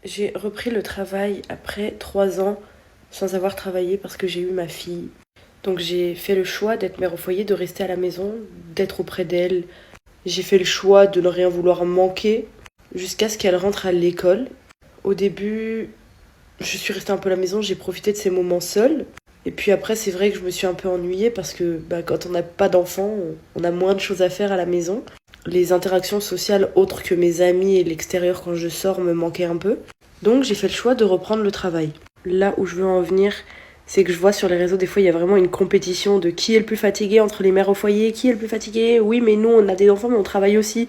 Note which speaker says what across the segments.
Speaker 1: J'ai repris le travail après 3 ans sans avoir travaillé parce que j'ai eu ma fille. Donc j'ai fait le choix d'être mère au foyer, de rester à la maison, d'être auprès d'elle. J'ai fait le choix de ne rien vouloir manquer jusqu'à ce qu'elle rentre à l'école. Au début, je suis restée un peu à la maison, j'ai profité de ces moments seuls. Et puis après, c'est vrai que je me suis un peu ennuyée parce que quand on n'a pas d'enfants, on a moins de choses à faire à la maison. Les interactions sociales autres que mes amis et l'extérieur quand je sors me manquaient un peu. Donc j'ai fait le choix de reprendre le travail. Là où je veux en venir, c'est que je vois sur les réseaux, des fois, il y a vraiment une compétition de qui est le plus fatigué entre les mères au foyer, qui est le plus fatigué. Oui, mais nous, on a des enfants, mais on travaille aussi.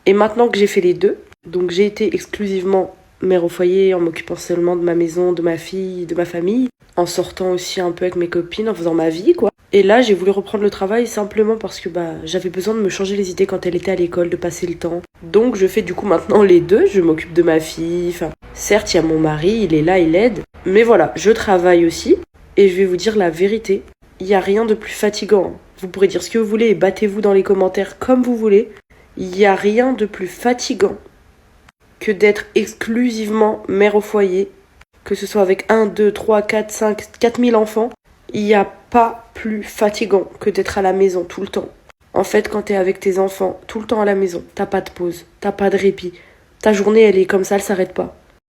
Speaker 1: Et maintenant que j'ai fait les deux, donc j'ai été exclusivement mère au foyer en m'occupant seulement de ma maison, de ma fille, de ma famille, en sortant aussi un peu avec mes copines, en faisant ma vie, quoi. Et là, j'ai voulu reprendre le travail simplement parce que j'avais besoin de me changer les idées quand elle était à l'école, de passer le temps. Donc je fais du coup maintenant les deux, je m'occupe de ma fille, enfin, certes, il y a mon mari, il est là, il aide, mais voilà, je travaille aussi, et je vais vous dire la vérité, il n'y a rien de plus fatigant. Vous pourrez dire ce que vous voulez et battez-vous dans les commentaires comme vous voulez. Il n'y a rien de plus fatigant que d'être exclusivement mère au foyer, que ce soit avec 1, 2, 3, 4, 5, 4 000 enfants. Il n'y a pas plus fatigant que d'être à la maison tout le temps. En fait, quand t'es avec tes enfants tout le temps à la maison, t'as pas de pause, t'as pas de répit. Ta journée, elle est comme ça, elle s'arrête pas.